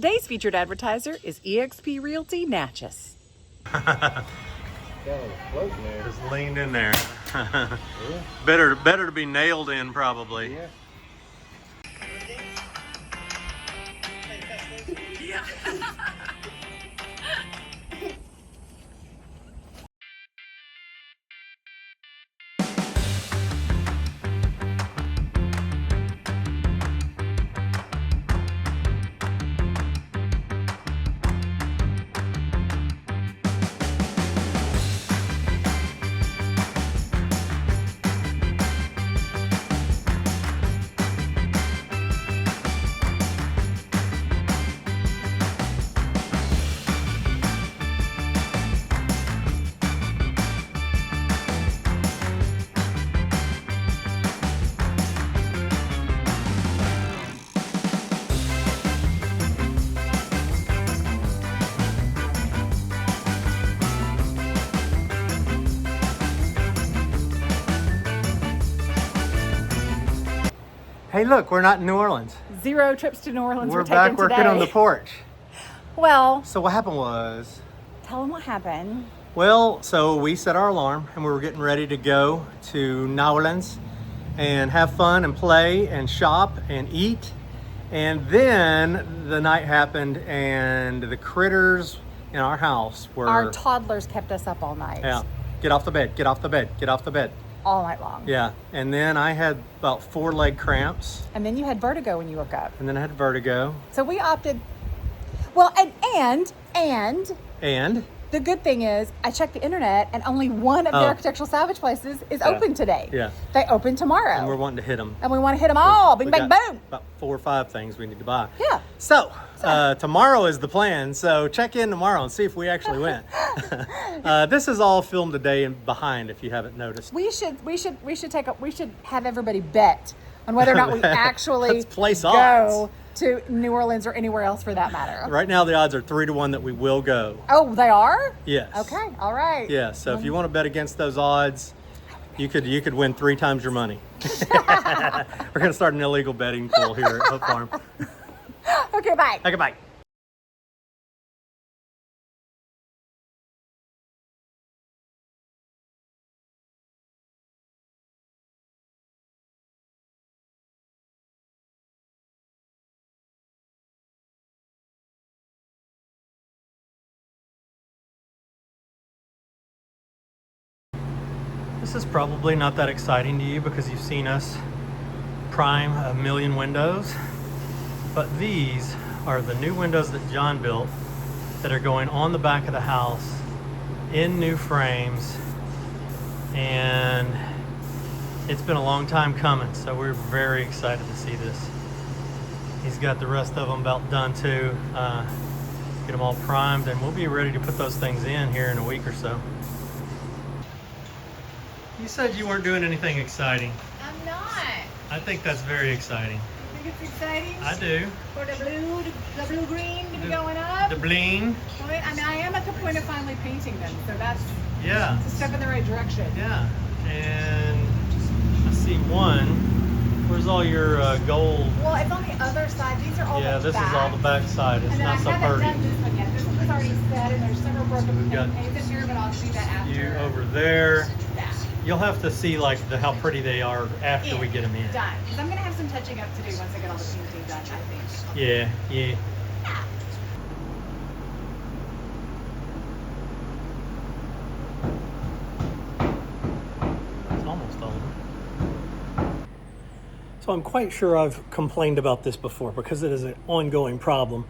Today's featured advertiser is eXp Realty Natchez. Just leaned in there. Better to be nailed in, probably. Yeah. Hey, look, we're not in New Orleans. 0 trips to New Orleans We're were taken back working today. on the porch. Well, So what happened was, tell them what happened. well, so we set our alarm and we were getting ready to go to New Orleans and have fun and play and shop and eat. And then the night happened and the critters in our house were... Our toddlers kept us up all night. Yeah, get off the bed, get off the bed, get off the bed. All night long. Yeah, and then I had about 4 leg cramps. And then you had vertigo when you woke up. And then I had vertigo. So we opted. Well, and And the good thing is, I checked the internet, and only one of the architectural salvage places is open today. Yeah. They open tomorrow. and we're wanting to hit them. And we want to hit them all. Bing, We bang, got boom. About 4 or 5 things we need to buy. Yeah. So tomorrow is the plan. So check in tomorrow and see if we actually went. This is all filmed a day and behind, if you haven't noticed. We should have everybody bet on whether or not we actually Let's place go odds. to New Orleans or anywhere else for that matter. Right now, the odds are 3-1 that we will go. Oh, they are? Yes. Okay. All right. Yeah. So if you want to bet against those odds, you could win 3 times your money. We're gonna start an illegal betting pool here at Hope Farm. Okay. Bye. Okay, bye. This is probably not that exciting to you because you've seen us prime a million windows, but these are the new windows that John built that are going on the back of the house in new frames, and it's been a long time coming, so we're very excited to see this. He's got the rest of them about done too. Get them all primed, and we'll be ready to put those things in here in a week or so. You said you weren't doing anything exciting. I'm not. I think that's very exciting. You think it's exciting? I do. For the blue green to be going up? The bling. Well, I mean, I am at the point of finally painting them, so that's Yeah. a step in the right direction. Yeah. And I see one. Where's all your gold? Well, it's on the other side. These are all Yeah, the this back. is all the back side. It's And then not I so haven't pretty. done this one yet. This one was already set, and there's several broken We've got paints in here, but I'll do that after. You over there. Yeah. You'll have to see like how pretty they are after we get them in. Done. Because I'm going to have some touching up to do once I get all the painting done, I think. Yeah, yeah. It's almost all of them. So I'm quite sure I've complained about this before because it is an ongoing problem.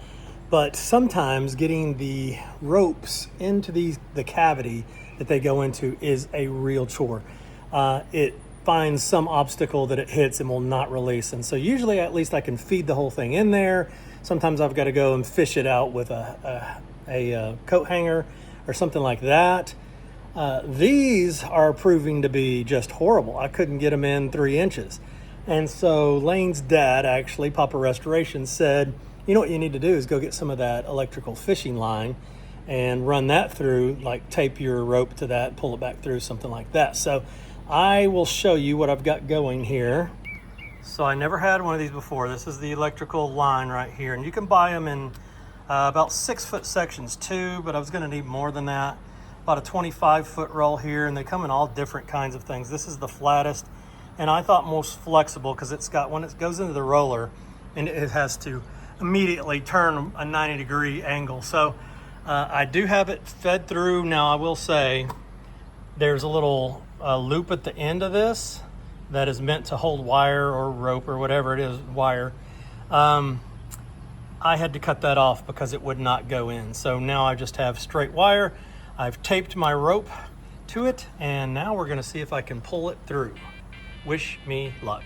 But sometimes getting the ropes into the cavity that they go into is a real chore. It finds some obstacle that it hits and will not release. And so usually at least I can feed the whole thing in there. Sometimes I've got to go and fish it out with a coat hanger or something like that. These are proving to be just horrible. I couldn't get them in 3 inches. And so Lane's dad, actually, Papa Restoration, said, you know what you need to do is go get some of that electrical fishing line and run that through, like tape your rope to that, pull it back through, something like that. So I will show you what I've got going here. So I never had one of these before. This is the electrical line right here, and you can buy them in About 6-foot sections too, but I was going to need more than that. About a 25-foot roll here, and they come in all different kinds of things. This is the flattest, and I thought most flexible because it's got, when it goes into the roller, and it has to immediately turn a 90-degree angle. So I do have it fed through. Now I will say there's a little loop at the end of this that is meant to hold wire or rope or whatever it is, wire. I had to cut that off because it would not go in. So now I just have straight wire. I've taped my rope to it, and now we're gonna see if I can pull it through. Wish me luck.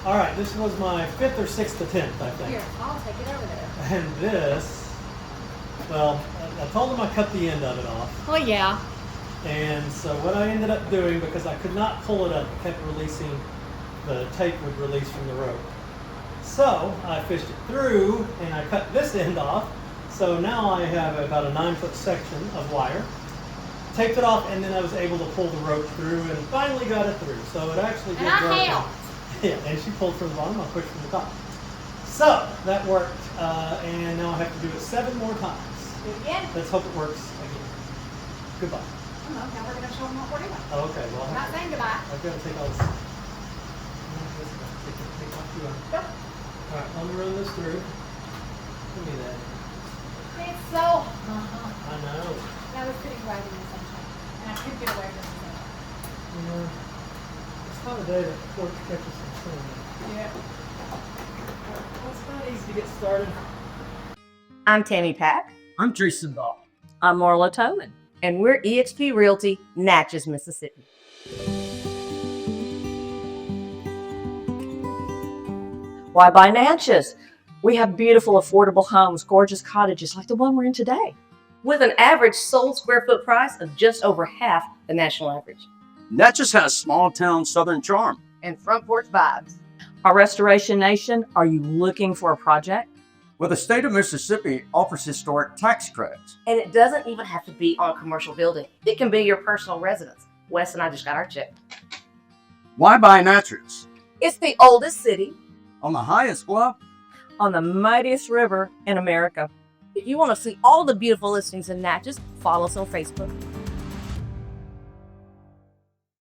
All right, this was my 5th or 6th attempt, I think. Here, I'll take it over there. And this, well, I told them I cut the end of it off. Well, yeah. And so what I ended up doing, because I could not pull it up, it kept releasing, the tape would release from the rope. So I fished it through and I cut this end off. So now I have about a 9-foot section of wire. Taped it off, and then I was able to pull the rope through and finally got it through. So it actually did work. Yeah, and she pulled from the bottom, I pushed from the top. So that worked, and now I have to do it 7 more times. Do it again. Let's hope it works again. Goodbye. Oh, no, now we're going to show them what we're doing. Oh, okay, well, We're not saying goodbye. I've got to take all this. Take off the arm. Nope. All right, let me run this through. Give me that. It's so I know. I was sitting right in the sunshine, and I couldn't get away from the sun. It's not a day that work catches some sun. Yeah. Well, it's not easy to get started. I'm Tammy Pack. I'm Jason Dahl. I'm Marla Toman. And we're eXp Realty, Natchez, Mississippi. Why buy Natchez? We have beautiful, affordable homes, gorgeous cottages like the one we're in today, with an average sold square foot price of just over half the national average. Natchez has small town southern charm. And front porch vibes. Our Restoration Nation, are you looking for a project? Well, the state of Mississippi offers historic tax credits. And it doesn't even have to be on a commercial building. It can be your personal residence. Wes and I just got our check. Why buy Natchez? It's the oldest city On the highest bluff, on the mightiest river in America. If you want to see all the beautiful listings in Natchez, follow us on Facebook.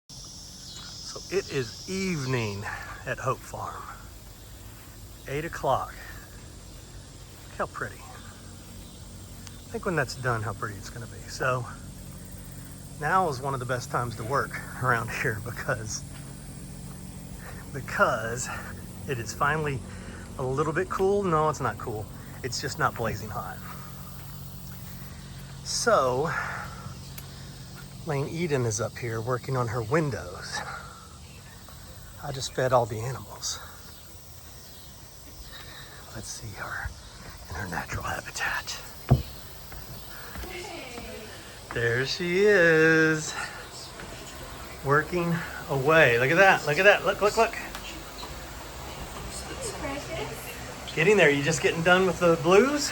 So it is evening at Hope Farm. 8 o'clock. Look how pretty. I think when that's done, how pretty it's going to be. So now is one of the best times to work around here because it is finally a little bit cool. No, it's not cool. It's just not blazing hot. So Lane Eden is up here working on her windows. I just fed all the animals. Let's see her in her natural habitat. There she is, working away. Look at that, look at that, look, look, look. Getting there, you just getting done with the blues?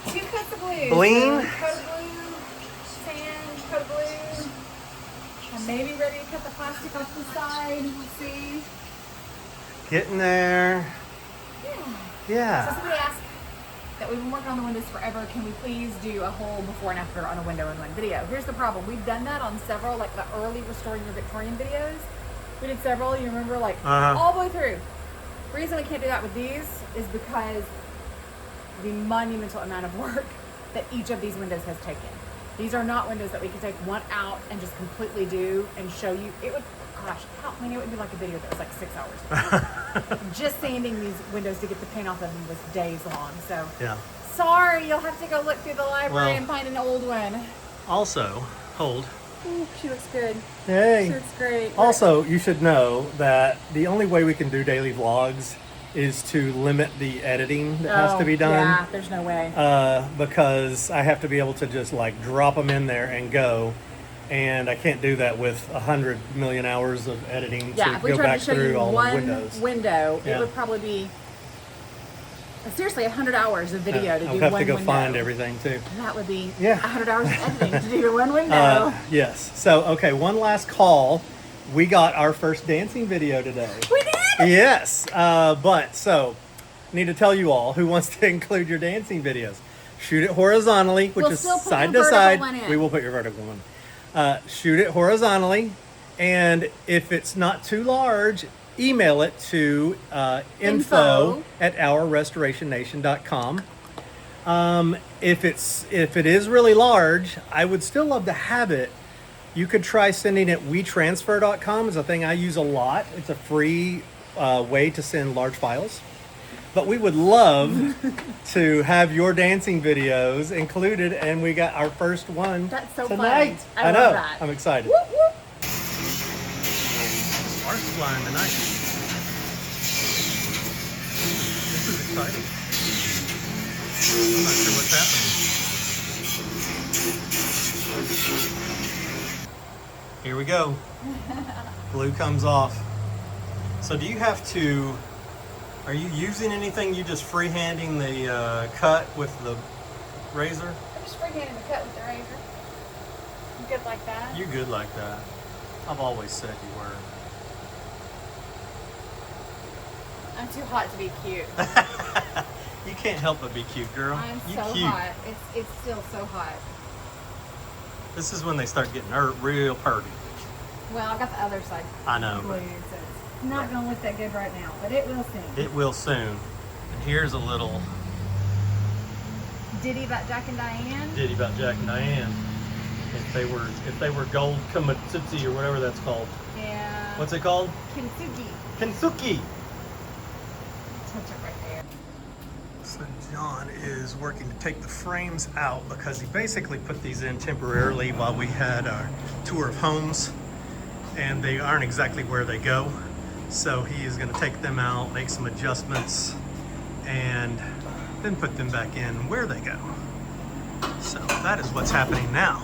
2 coats of blue. Bling. So, coat of blue, sand, coat of blue. I'm maybe ready to cut the plastic off the side. We'll see. Getting there. So Yeah. somebody asked that we've been working on the windows forever. Can we please do a whole before and after on a window in one video? Here's the problem. We've done that on several, like the early Restoring Your Victorian videos. We did several, you remember, like all the way through. The reason we can't do that with these is because the monumental amount of work that each of these windows has taken. These are not windows that we could take one out and just completely do and show you. It would, gosh, I mean, it would be like a video that was like 6 hours. Just sanding these windows to get the paint off of them was days long. So Yeah. sorry, you'll have to go look through the library Well- and find an old one. Also, hold. Ooh, she looks good. Hey. She looks great. Also, you should know that the only way we can do daily vlogs is to limit the editing that has to be done. Yeah, there's no way. Because I have to be able to just like drop them in there and go. And I can't do that with 100 million hours of editing Yeah, to if we go tried back to show through you all the one windows. window, Yeah. it would probably be seriously 100 hours of video to do I would have one to go window. find everything too. And that would be Yeah. 100 hours of editing to do one window. Yes. So, okay, one last call. We got our first dancing video today. We did! Yes. So, need to tell you all who wants to include your dancing videos. Shoot it horizontally, which We'll is still put side your to vertical side. one in. We will put your vertical one. Shoot it horizontally, and if it's not too large, email it to info at ourrestorationnation.com. If it is really large, I would still love to have it. You could try sending it wetransfer.com. Is a thing I use a lot. It's a free way to send large files. But we would love to have your dancing videos included, and we got our first one That's so tonight. fun. I know. love that. I'm excited. Whoop, whoop. Sparks flying tonight. This is exciting. I'm not sure what's happening. Here we go. Glue comes off. So do you have to, are you using anything? You just freehanding the cut with the razor? I'm just freehanding the cut with the razor. You good like that? You're good like that. I've always said you were. I'm too hot to be cute. You can't help but be cute, girl. I'm you so cute. hot. It's still so hot. This is when they start getting real purty. Well, I got the other side I know. glued, so it's not going to look that good right now, but it will soon. It will soon. And here's a little Ditty about Jack and Diane. ditty about Jack and Diane. If they were gold kamatsuchi or whatever that's called. Yeah. What's it called? Kintsugi. Kintsugi. Touch it right there. So John is working to take the frames out because he basically put these in temporarily while we had our tour of homes, and they aren't exactly where they go. So he is going to take them out, make some adjustments, and then put them back in where they go. So that is what's happening now.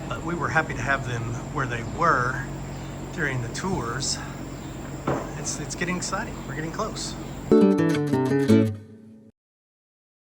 But we were happy to have them where they were during the tours. It's getting exciting. We're getting close.